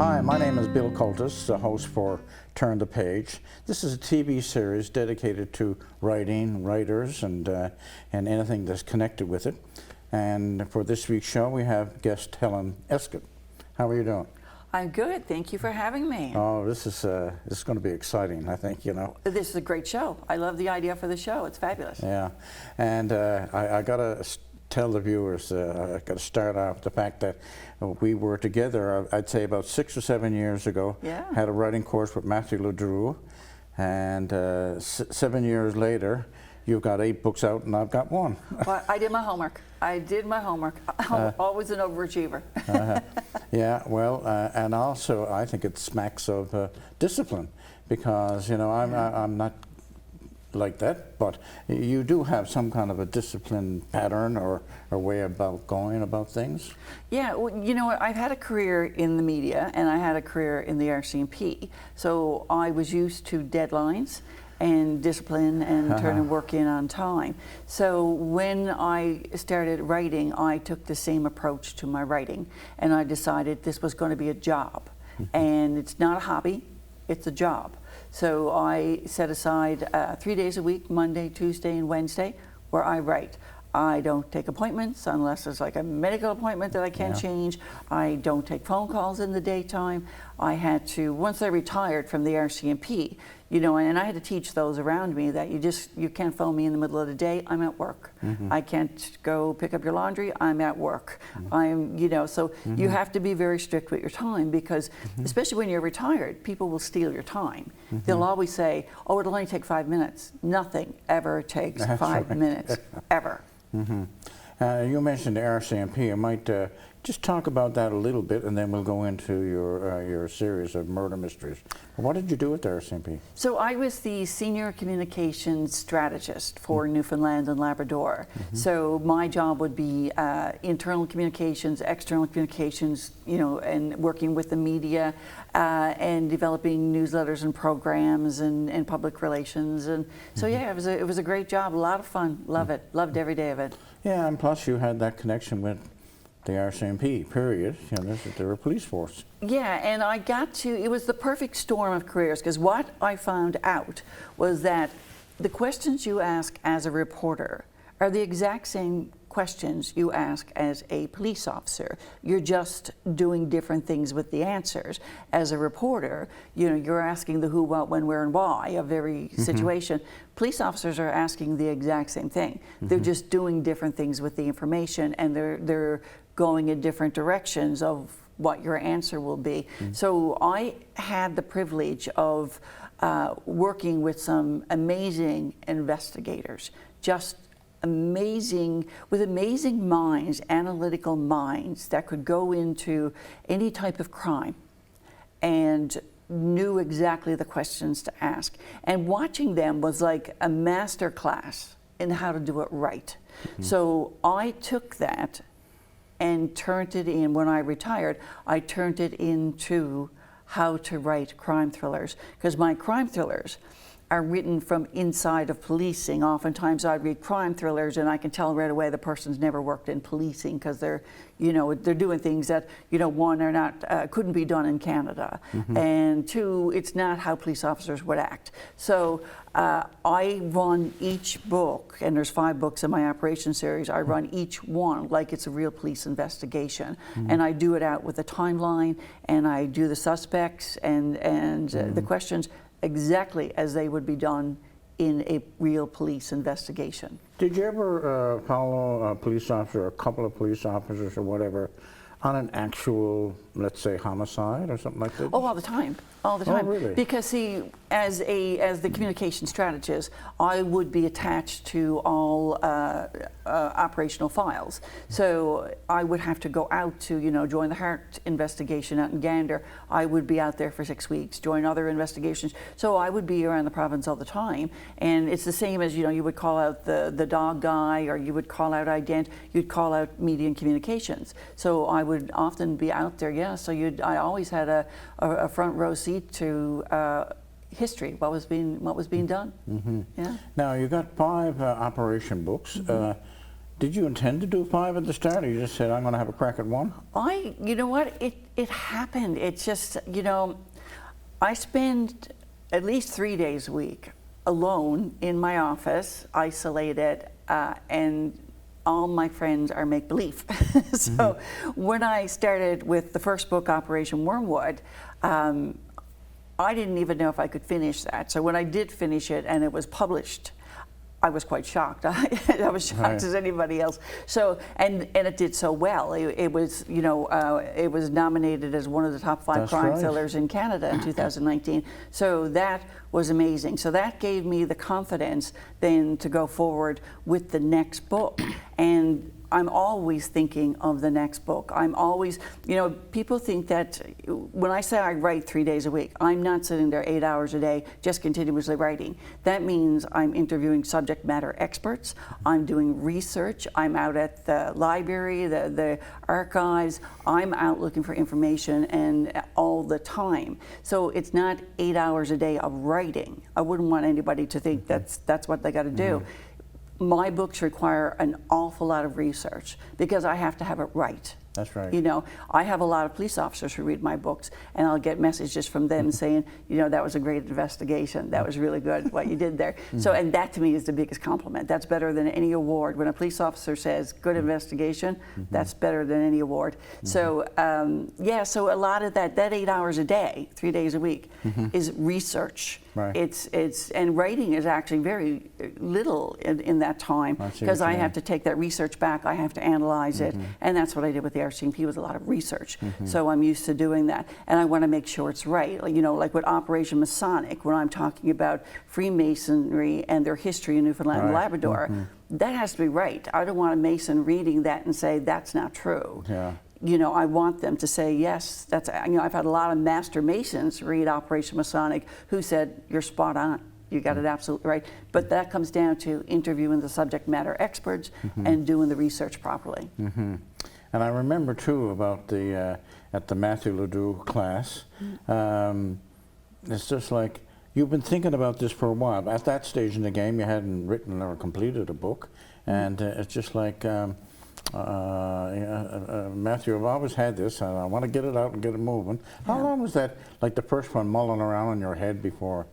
Hi, my name is Bill Coltis, the host for Turn the Page. This is a TV series dedicated to writing, writers, and anything that's connected with it. And for this week's show, we have guest Helen Escott. How are you doing? I'm good. Thank you for having me. Oh, this is going to be exciting, I think, you know. This is a great show. I love the idea for the show. It's fabulous. Yeah, and I got to tell the viewers, I got to start off the fact that we were together, I'd say about 6 or 7 years ago. Yeah. Had a writing course with Matthew LeDrew, and 7 years later, you've got 8 books out and I've got 1. Well, I did my homework. Always an overachiever. Yeah, well, and also I think it smacks of discipline, because, you know, I'm not like that, but you do have some kind of a discipline pattern or a way about going about things. Yeah, well, you know what, I've had a career in the media and I had a career in the RCMP, so I was used to deadlines and discipline and turning work in on time. So when I started writing, I took the same approach to my writing, and I decided this was going to be a job. And it's not a hobby, it's a job. So I set aside 3 days a week, Monday, Tuesday, and Wednesday, where I write. I don't take appointments unless it's like a medical appointment that I can't change. I don't take phone calls in the daytime. I had to, once I retired from the RCMP, you know, and I had to teach those around me that you can't phone me in the middle of the day, I'm at work. I can't go pick up your laundry, I'm at work. I'm, you know, so you have to be very strict with your time, because especially when you're retired, people will steal your time. They'll always say, oh, it'll only take 5 minutes. Nothing ever takes 5 minutes, ever. You mentioned the RCMP. I might just talk about that a little bit, and then we'll go into your series of murder mysteries. What did you do at the RCMP? So I was the senior communications strategist for Newfoundland and Labrador. So my job would be internal communications, external communications, you know, and working with the media and developing newsletters and programs and public relations. And so yeah, it was a great job, a lot of fun, loved every day of it. Yeah, and plus you had that connection with the RCMP, period. You know, they were a police force. Yeah, and I got to, it was the perfect storm of careers, because what I found out was that the questions you ask as a reporter are the exact same questions you ask as a police officer. You're just doing different things with the answers. As a reporter, you know, you're asking the who, what, when, where, and why of every situation. Police officers are asking the exact same thing. They're just doing different things with the information, and they're going in different directions of what your answer will be. So I had the privilege of working with some amazing investigators, just amazing, with amazing minds, analytical minds that could go into any type of crime and knew exactly the questions to ask. And watching them was like a master class in how to do it right. So I took that and turned it in, when I retired, I turned it into how to write crime thrillers, because my crime thrillers are written from inside of policing. Oftentimes I'd read crime thrillers and I can tell right away the person's never worked in policing, because they're, you know, they're doing things that, you know, one, are not, couldn't be done in Canada, and two, it's not how police officers would act. So I run each book, and there's 5 books in my operation series, I run each one like it's a real police investigation. And I do it out with a timeline, and I do the suspects and the questions exactly as they would be done in a real police investigation. Did you ever follow a police officer, or a couple of police officers or whatever, on an actual, let's say, homicide or something like that? Oh, all the time. All the time. Oh, really? Because see, as the communication strategist, I would be attached to all operational files. So I would have to go out to, you know, join the Heart investigation out in Gander. I would be out there for 6 weeks, join other investigations. So I would be around the province all the time. And it's the same as, you know, you would call out the dog guy, or you would call out ident, you'd call out media and communications. So I would often be out there, yeah. So I always had a front row seat to history, what was being done. Yeah. Now you got 5 operation books. Did you intend to do 5 at the start, or you just said, I'm going to have a crack at 1? You know what, it happened. It's just, you know, I spend at least 3 days a week alone in my office, isolated, and all my friends are make-believe. So when I started with the first book, Operation Wormwood, I didn't even know if I could finish that. So when I did finish it and it was published, I was quite shocked. I was shocked as anybody else. So and it did so well. It was, you know, it was nominated as one of the top 5 crime thrillers in Canada in 2019. So that was amazing. So that gave me the confidence then to go forward with the next book. And I'm always thinking of the next book. I'm always, you know, people think that when I say I write 3 days a week, I'm not sitting there 8 hours a day just continuously writing. That means I'm interviewing subject matter experts, I'm doing research, I'm out at the library, the archives, I'm out looking for information and all the time. So it's not 8 hours a day of writing. I wouldn't want anybody to think that's what they got to do. My books require an awful lot of research because I have to have it right. That's right. You know, I have a lot of police officers who read my books, and I'll get messages from them saying, you know, that was a great investigation. That was really good, what you did there. So, and that to me is the biggest compliment. That's better than any award. When a police officer says, good investigation, that's better than any award. So, yeah, so a lot of that 8 hours a day, 3 days a week, is research. Right. And writing is actually very little in that time because I have to take that research back, I have to analyze it, and that's what I did with the RCMP, was a lot of research. So I'm used to doing that, and I want to make sure it's right. Like, you know, like with Operation Masonic, when I'm talking about Freemasonry and their history in Newfoundland and Labrador, that has to be right. I don't want a Mason reading that and say that's not true. Yeah. You know, I want them to say, yes, that's, you know, I've had a lot of Master Masons read Operation Masonic who said, you're spot on, you got it absolutely right. But that comes down to interviewing the subject matter experts and doing the research properly. And I remember too about the, at the Matthew Ledoux class, it's just like, you've been thinking about this for a while. At that stage in the game, you hadn't written or completed a book. And it's just like, Matthew, I've always had this, and I want to get it out and get it moving. How long was that, like the first one, mulling around in your head before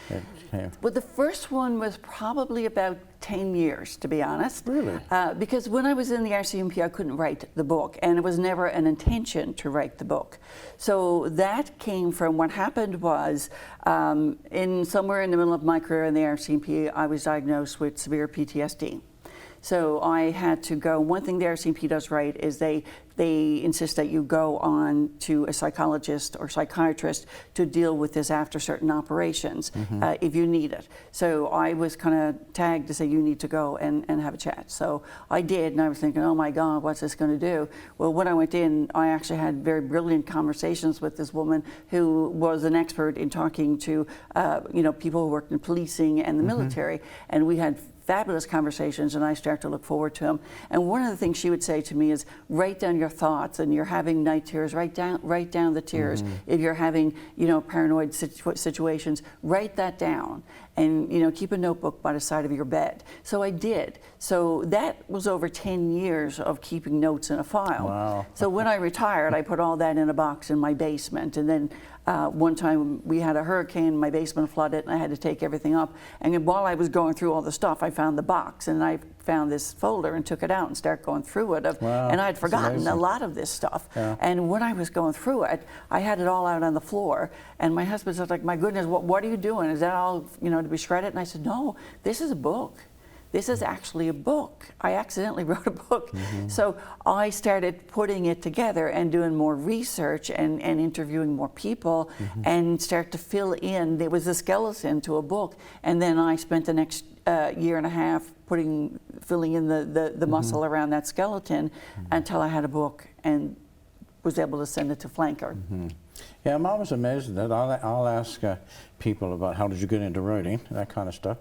it came? Well, the first one was probably about 10 years, to be honest. Really? Because when I was in the RCMP, I couldn't write the book, and it was never an intention to write the book. So that came from, what happened was, somewhere in the middle of my career in the RCMP, I was diagnosed with severe PTSD. So I had to go. One thing the RCMP does right is they insist that you go on to a psychologist or psychiatrist to deal with this after certain operations if you need it. So I was kind of tagged to say, you need to go and have a chat. So I did, and I was thinking, oh my God, what's this going to do? Well, when I went in, I actually had very brilliant conversations with this woman who was an expert in talking to you know, people who worked in policing and the military, and we had fabulous conversations, and I start to look forward to them. And one of the things she would say to me is, write down your thoughts, and you're having night terrors, write down the tears. If you're having, you know, paranoid situations, write that down, and, you know, keep a notebook by the side of your bed. So I did. So that was over 10 years of keeping notes in a file. Wow. So when I retired, I put all that in a box in my basement, and then one time we had a hurricane, my basement flooded, and I had to take everything up. And then while I was going through all the stuff, I found the box, and I found this folder and took it out and started going through it. Wow, and I'd forgotten a lot of this stuff. Yeah. And when I was going through it, I had it all out on the floor. And my husband was like, my goodness, what are you doing? Is that all, you know, to be shredded? And I said, no, this is a book. This is actually a book. I accidentally wrote a book. So I started putting it together and doing more research and interviewing more people and start to fill in. There was a skeleton to a book. And then I spent the next year and a half filling in the muscle around that skeleton until I had a book and was able to send it to Flanker. Yeah, I'm always amazed at that. I'll ask people about how did you get into writing, that kind of stuff.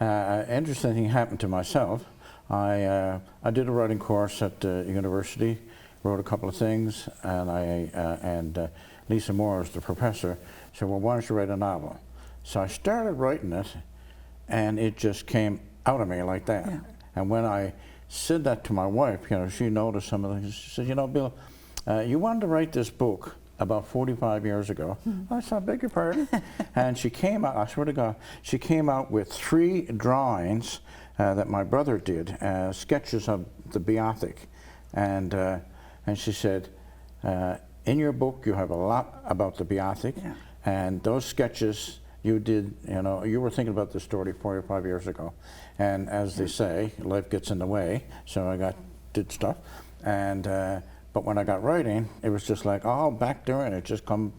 Interesting thing happened to myself. I did a writing course at university, wrote a couple of things, and Lisa Moore, the professor, said, well, why don't you write a novel? So I started writing it, and it just came out of me like that. Yeah. And when I said that to my wife. You know, she noticed some of the things. She said, you know, Bill, you wanted to write this book about 45 years ago. I said, I beg your pardon? And she came out, I swear to God, she came out with 3 drawings that my brother did, sketches of the Beothuk. And she said, in your book you have a lot about the Beothuk, and those sketches you did, you know, you were thinking about this story 45 years ago. And as they say, life gets in the way, so I did stuff. And but when I got writing, it was just like, oh, back there, and it just come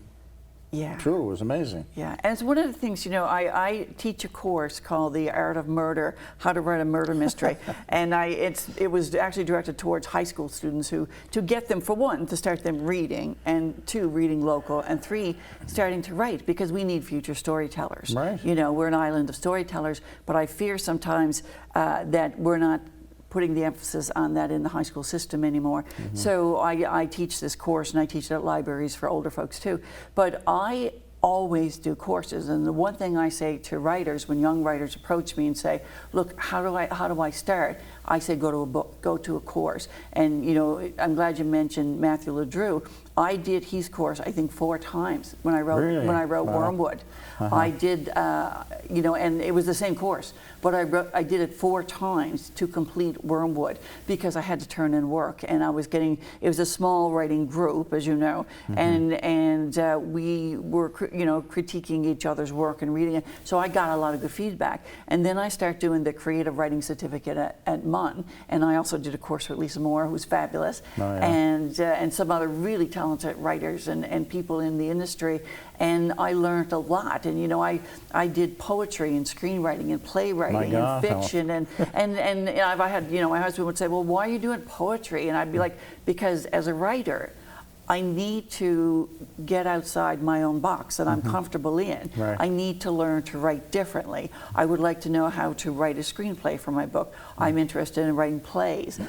true. It was amazing. Yeah, and it's one of the things, you know, I teach a course called The Art of Murder, How to Write a Murder Mystery. And it was actually directed towards high school students to get them, for one, to start them reading, and 2, reading local, and 3, starting to write, because we need future storytellers. Right. You know, we're an island of storytellers, but I fear sometimes that we're not putting the emphasis on that in the high school system anymore. So I teach this course, and I teach it at libraries for older folks too. But I always do courses, and the one thing I say to writers when young writers approach me and say, look, how do I start? I say, go to a book, go to a course. And you know, I'm glad you mentioned Matthew LeDrew. I did his course, I think, 4 times when I wrote Wormwood. I did, you know, and it was the same course, but I did it 4 times to complete Wormwood, because I had to turn in work, and I was getting, it was a small writing group, as you know, and we were, you know, critiquing each other's work and reading it. So I got a lot of good feedback, and then I started doing the creative writing certificate at MUN, and I also did a course with Lisa Moore, who's fabulous, and some other really talented writers and people in the industry, and I learned a lot. And you know, I did poetry and screenwriting and playwriting and fiction, and I had, you know, my husband would say, well, why are you doing poetry? And I'd be like, because as a writer, I need to get outside my own box that I'm comfortable in. I need to learn to write differently. I would like to know how to write a screenplay for my book. I'm interested in writing plays.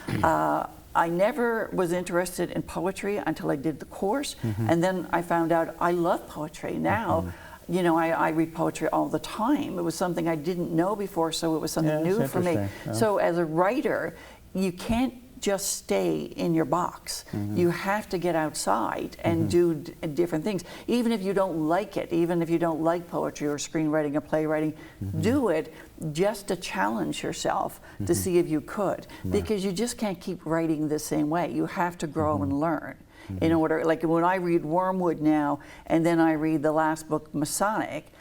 I never was interested in poetry until I did the course, and then I found out I love poetry now. You know, I read poetry all the time. It was something I didn't know before, so it was something new for me. So as a writer, you can't just stay in your box. You have to get outside and do different things. Even if you don't like it, even if you don't like poetry or screenwriting or playwriting, do it just to challenge yourself to see if you could, because you just can't keep writing the same way. You have to grow and learn. In order, like when I read Wormwood now, and then I read the last book, Masonic,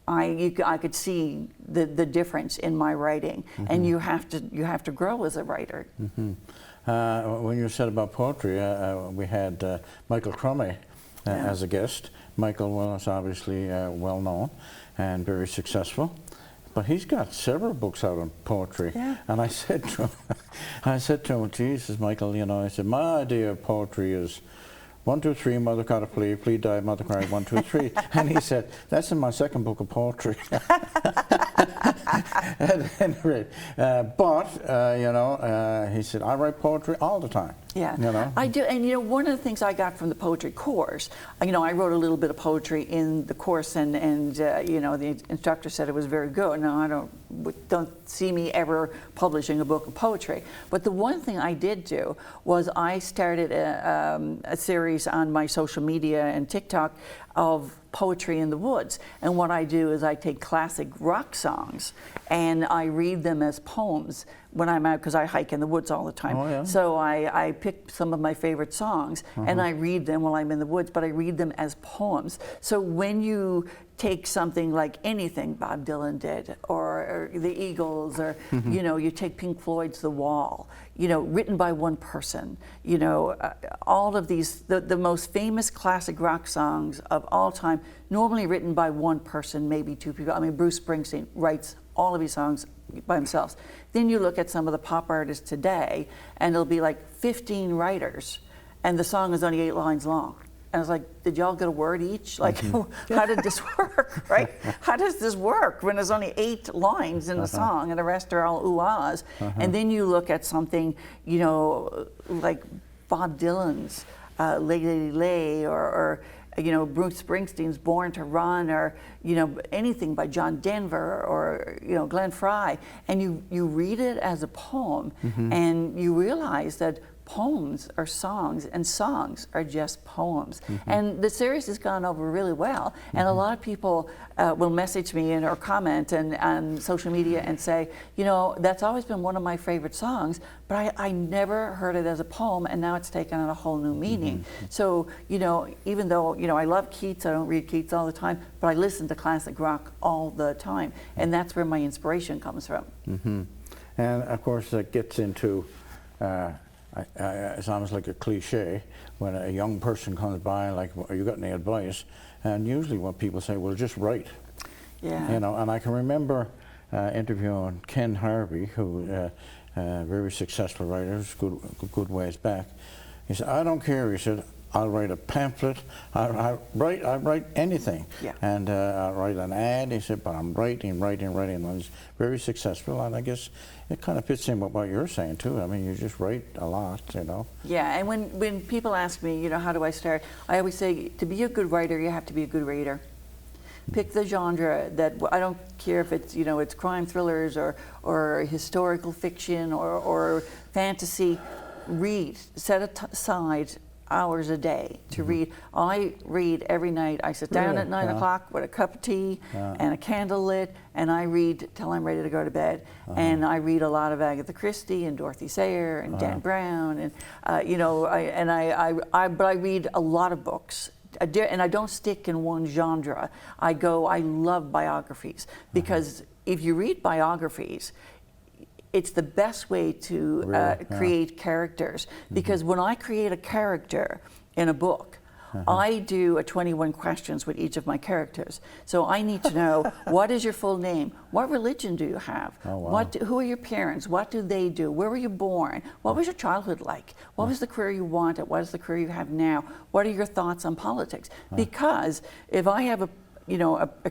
I could see the difference in my writing, and you have to grow as a writer. When you said about poetry, we had Michael Crummy as a guest. Michael was obviously well known and very successful, but he's got several books out on poetry. And I said to him, Jesus, Michael, you know, I said, my idea of poetry is 1, 2, 3, mother caught a flea, flea died, mother cried, 1, 2, 3. And he said, that's in my second book of poetry. At any rate, you know, he said, I write poetry all the time. Yeah, you know? I do. And you know, one of the things I got from the poetry course, you know, I wrote a little bit of poetry in the course, and you know, the instructor said it was very good. Now, I don't see me ever publishing a book of poetry. But the one thing I did do was I started a series on my social media and TikTok of poetry in the woods. And what I do is I take classic rock songs and I read them as poems when I'm out, because I hike in the woods all the time. So I pick some of my favorite songs and I read them while I'm in the woods, but I read them as poems. So when you take something like anything Bob Dylan did, or the Eagles, or you know, you take Pink Floyd's The Wall, you know, written by one person, you know, all of these, the most famous classic rock songs of all time, normally written by one person, maybe 2 people. I mean, Bruce Springsteen writes all of his songs by themselves. Then you look at some of the pop artists today, and it'll be like 15 writers, and the song is only 8 lines long. And I was like, did y'all get a word each? Like, how did this work, right? How does this work when there's only 8 lines in the song and the rest are all ooh-ahs? And then you look at something, you know, like Bob Dylan's Lay Lay Lay, or you know, Bruce Springsteen's Born to Run, or, you know, anything by John Denver, or, you know, Glenn Fry, and you read it as a poem, and you realize that poems are songs, and songs are just poems. And the series has gone over really well, and a lot of people will message me or comment on social media and say, you know, that's always been one of my favorite songs, but I never heard it as a poem, and now it's taken on a whole new meaning. So, you know, even though, you know, I love Keats, I don't read Keats all the time, but I listen to classic rock all the time, and that's where my inspiration comes from. And of course that gets into it's almost like a cliche when a young person comes by, like, "Are you got any advice?" And usually what people say, "Well, just write." Yeah. You know, and I can remember interviewing Ken Harvey, who very successful writer, good ways back. He said, "I don't care." He said, "I'll write a pamphlet. I write anything." Yeah. And I'll write an ad. He said, "But I'm writing. And I was very successful, and I guess it kind of fits in with what you're saying too. I mean, you just write a lot, you know. Yeah, and when people ask me, you know, how do I start? I always say, to be a good writer, you have to be a good reader. Pick the genre that, I don't care if it's, you know, it's crime thrillers or historical fiction or fantasy. Read. Set aside hours a day to read. I read every night. I sit down at 9 o'clock with a cup of tea and a candle lit, and I read till I'm ready to go to bed. And I read a lot of Agatha Christie and Dorothy Sayers and Dan Brown, and you know, but I read a lot of books. And I don't stick in one genre. I love biographies, because if you read biographies, it's the best way to create characters. Because when I create a character in a book, I do a 21 questions with each of my characters. So I need to know, what is your full name? What religion do you have? Oh, wow. Who are your parents? What do they do? Where were you born? What was your childhood like? What was the career you wanted? What is the career you have now? What are your thoughts on politics? Because if I have a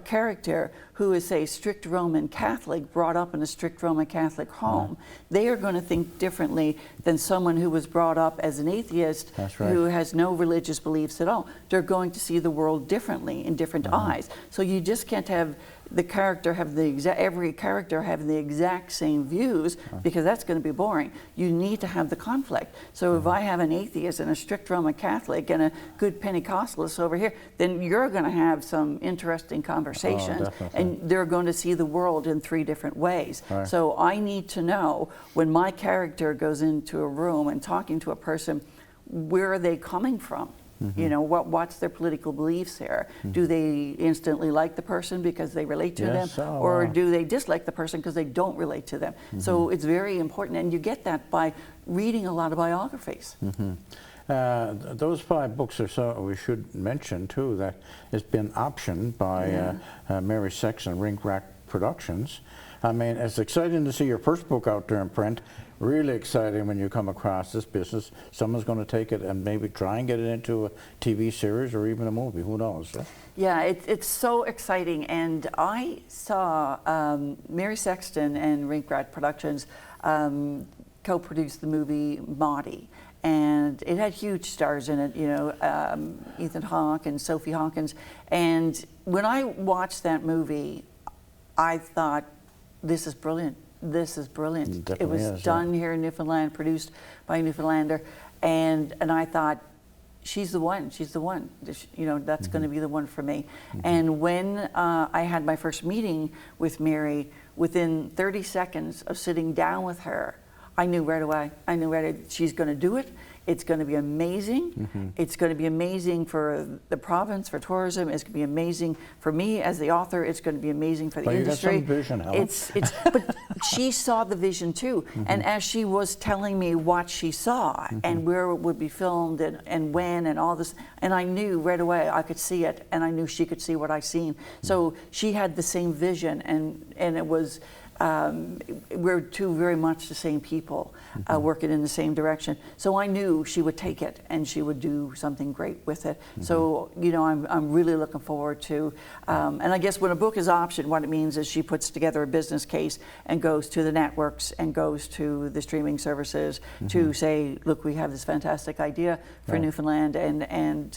character who is, say, strict Roman Catholic, brought up in a strict Roman Catholic home, they are going to think differently than someone who was brought up as an atheist, who has no religious beliefs at all. They're going to see the world differently, in different eyes. So you just can't have the character have every character having the exact same views, because that's going to be boring. You need to have the conflict. So if I have an atheist and a strict Roman Catholic and a good Pentecostalist over here, then you're going to have some interesting conversation, and they're going to see the world in 3 different ways. So I need to know, when my character goes into a room and talking to a person, where are they coming from? You know, what's their political beliefs here? Do they instantly like the person because they relate to them? Or do they dislike the person because they don't relate to them? So it's very important, and you get that by reading a lot of biographies. Those 5 books or so, we should mention too, that it's been optioned by Mary Sexton, Rink Rack Productions. I mean, it's exciting to see your first book out there in print. Really exciting when you come across this business. Someone's going to take it and maybe try and get it into a TV series or even a movie. Who knows? Yeah, it's so exciting. And I saw Mary Sexton and Rink Rat Productions co-produced the movie Maudie. And it had huge stars in it, you know, Ethan Hawke and Sophie Hawkins. And when I watched that movie, I thought, this is brilliant. This is brilliant. It was done here in Newfoundland, produced by a Newfoundlander, and I thought, she's the one. She's the one. You know, that's going to be the one for me. And when I had my first meeting with Mary, within 30 seconds of sitting down with her, I knew right away. I knew right away, she's going to do it. It's going to be amazing. It's going to be amazing for the province, for tourism. It's going to be amazing for me as the author. It's going to be amazing for the industry. You got some vision, Helen. But she saw the vision too. And as she was telling me what she saw and where it would be filmed and when and all this, and I knew right away I could see it, and I knew she could see what I seen. So she had the same vision, and it was we're two very much the same people working in the same direction. So I knew she would take it and she would do something great with it. So, you know, I'm really looking forward to, and I guess when a book is optioned, what it means is she puts together a business case and goes to the networks and goes to the streaming services to say, look, we have this fantastic idea for Newfoundland, and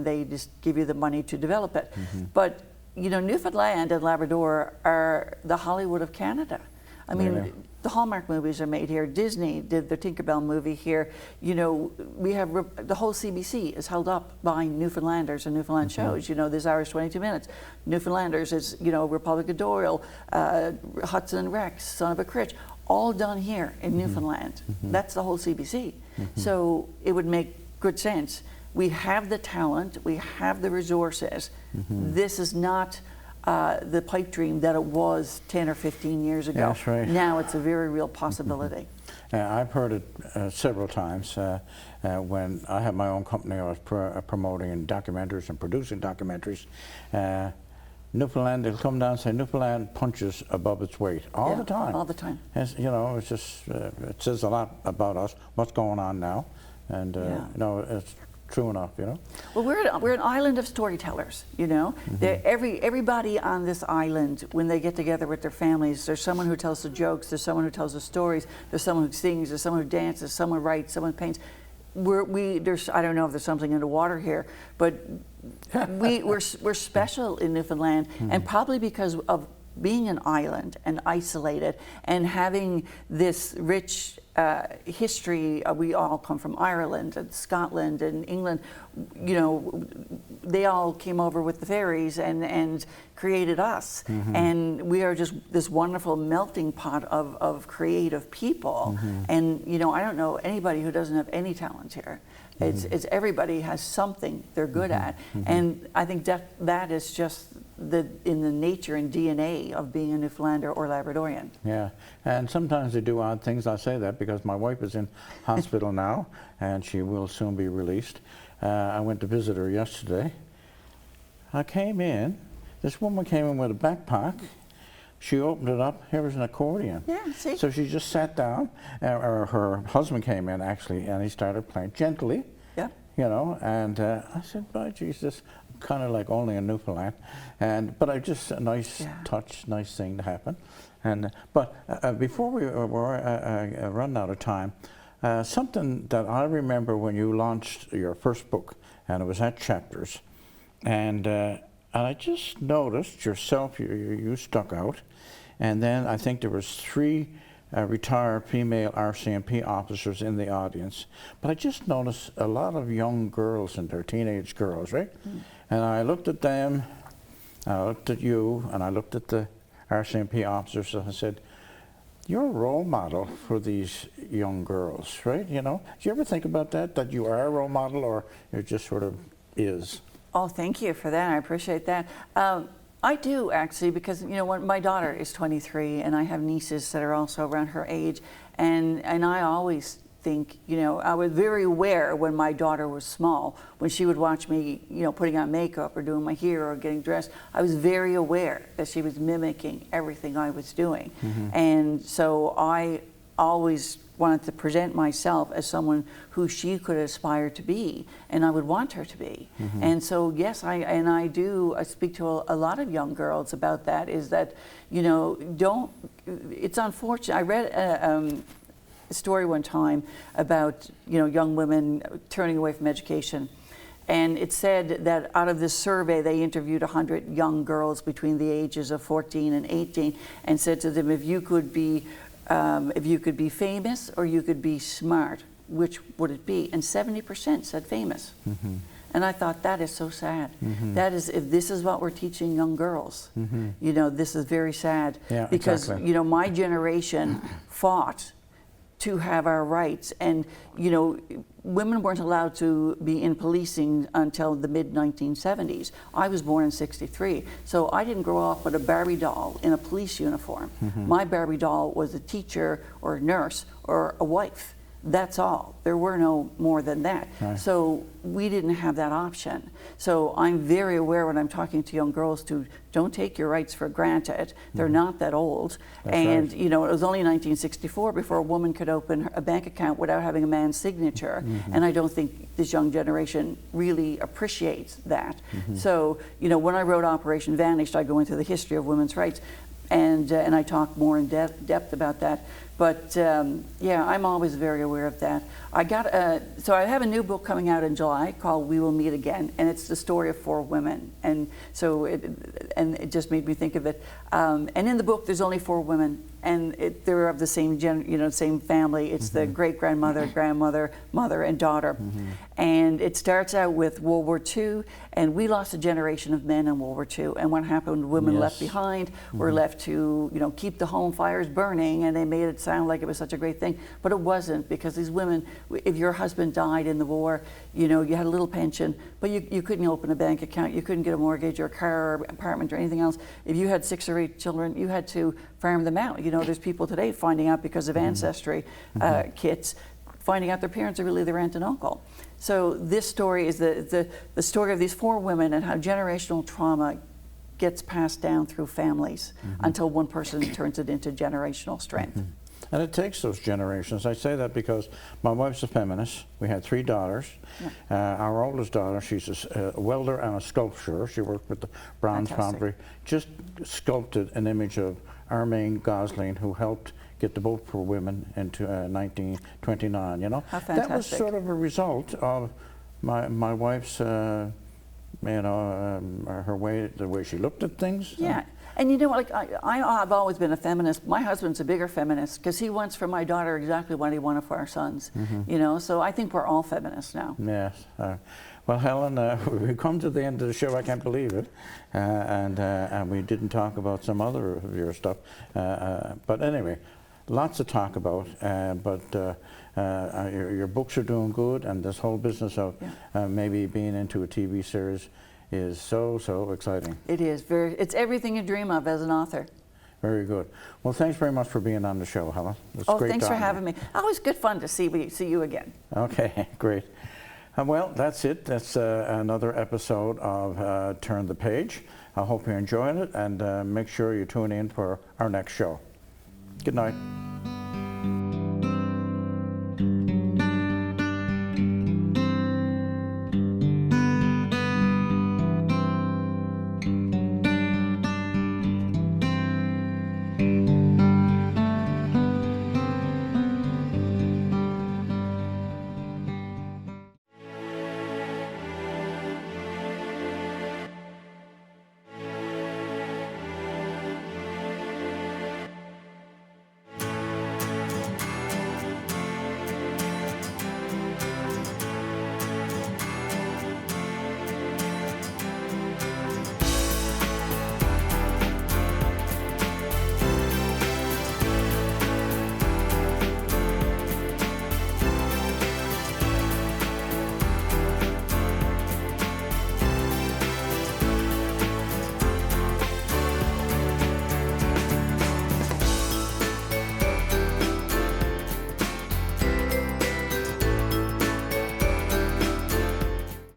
they just give you the money to develop it. But you know, Newfoundland and Labrador are the Hollywood of Canada. I mean, the Hallmark movies are made here. Disney did the Tinkerbell movie here. You know, we have the whole CBC is held up by Newfoundlanders and Newfoundland shows. You know, there's Irish 22 Minutes. Newfoundlanders is, you know, Republic of Doyle, Hudson and Rex, Son of a Critch, all done here in Newfoundland. That's the whole CBC. So it would make good sense. We have the talent, we have the resources. This is not the pipe dream that it was 10 or 15 years ago. That's right. Now it's a very real possibility. I've heard it several times. When I had my own company, I was promoting documentaries and producing documentaries. Newfoundland, they'll come down and say, Newfoundland punches above its weight all the time. All the time. You know, it's just, it says a lot about us, what's going on now. And, you know, it's true enough, you know. Well, we're an island of storytellers, you know. Everybody on this island, when they get together with their families, there's someone who tells the jokes, there's someone who tells the stories, there's someone who sings, there's someone who dances, someone writes, someone paints. There's, I don't know if there's something in the water here, but we're special in Newfoundland, and probably because of being an island and isolated and having this rich history. We all come from Ireland and Scotland and England. You know, they all came over with the ferries and created us. And we are just this wonderful melting pot of creative people. And, you know, I don't know anybody who doesn't have any talent here. It's everybody has something they're good at. And I think that is just in the nature and DNA of being a Newfoundlander or Labradorian. Yeah, and sometimes they do odd things. I say that because my wife is in hospital now, and she will soon be released. I went to visit her yesterday. I came in, this woman came in with a backpack. She opened it up, here was an accordion. Yeah, see? So she just sat down, or her husband came in actually, and he started playing gently. Yeah. You know, and I said, by Jesus, kind of like only in Newfoundland, but I just a nice touch, nice thing to happen. And but before we run out of time, something that I remember when you launched your first book, and it was at Chapters, and I just noticed yourself, you stuck out, and then I think there was 3 retired female RCMP officers in the audience. But I just noticed a lot of young girls and their teenage girls, right? And I looked at them, I looked at you, and I looked at the RCMP officers, and I said, you're a role model for these young girls, right? You know, do you ever think about that you are a role model, or it just sort of is? Oh, thank you for that. I appreciate that. I do, actually, because, you know, when my daughter is 23 and I have nieces that are also around her age, and I always think, you know, I was very aware when my daughter was small, when she would watch me, you know, putting on makeup or doing my hair or getting dressed, I was very aware that she was mimicking everything I was doing. And so I always wanted to present myself as someone who she could aspire to be, and I would want her to be. And so, yes, I speak to a lot of young girls about that, is that, you know, it's unfortunate. I read a story one time about, you know, young women turning away from education. And it said that out of this survey, they interviewed 100 young girls between the ages of 14 and 18 and said to them, if you could be famous or you could be smart, which would it be? And 70% said famous. And I thought, that is so sad. That is, if this is what we're teaching young girls, you know, this is very sad. Yeah, because, exactly. you know, my generation fought to have our rights, and, you know, women weren't allowed to be in policing until the mid-1970s. I was born in '63, so I didn't grow up with a Barbie doll in a police uniform. My Barbie doll was a teacher or a nurse or a wife. That's all. There were no more than that. Right. So we didn't have that option. So I'm very aware when I'm talking to young girls to don't take your rights for granted. They're not that old. That's and right. you know, it was only 1964 before a woman could open a bank account without having a man's signature. And I don't think this young generation really appreciates that. So, you know, when I wrote Operation Vanished, I go into the history of women's rights, and I talk more in depth about that. But yeah, I'm always very aware of that. So I have a new book coming out in July called We Will Meet Again, and it's the story of 4 women. And so it just made me think of it. And in the book, there's only 4 women, and they're of the same same family. It's the great grandmother, grandmother, mother, and daughter. And it starts out with World War II, and we lost a generation of men in World War II. And what happened? Women left behind were left to keep the home fires burning, and they made it sound like it was such a great thing, but it wasn't, because these women, if your husband died in the war, you had a little pension, but you couldn't open a bank account, you couldn't get a mortgage or a car or apartment or anything else. If you had 6 or 8 children, you had to farm them out. There's people today finding out because of ancestry kits, finding out their parents are really their aunt and uncle. So this story is the story of these 4 women and how generational trauma gets passed down through families until one person turns it into generational strength. And it takes those generations. I say that because my wife's a feminist. We had 3 daughters. Our oldest daughter, she's a welder and a sculptor. She worked with the bronze foundry. Just sculpted an image of Armine Gosling, who helped get the vote for women into 1929. How fantastic. That was sort of a result of my wife's, her way, the way she looked at things. Yeah. And I've always been a feminist. My husband's a bigger feminist because he wants for my daughter exactly what he wanted for our sons. So I think we're all feminists now. Yes. Well, Helen, we've come to the end of the show. I can't believe it. And we didn't talk about some other of your stuff. But anyway, lots to talk about. Your books are doing good, and this whole business of maybe being into a TV series is so exciting. It is. It's everything you dream of as an author. Very good. Well, thanks very much for being on the show, Helen. It's great thanks for talking to having me. Always good fun to see you again. Okay, great. Well, that's it. That's another episode of Turn the Page. I hope you enjoyed it, and make sure you tune in for our next show. Good night.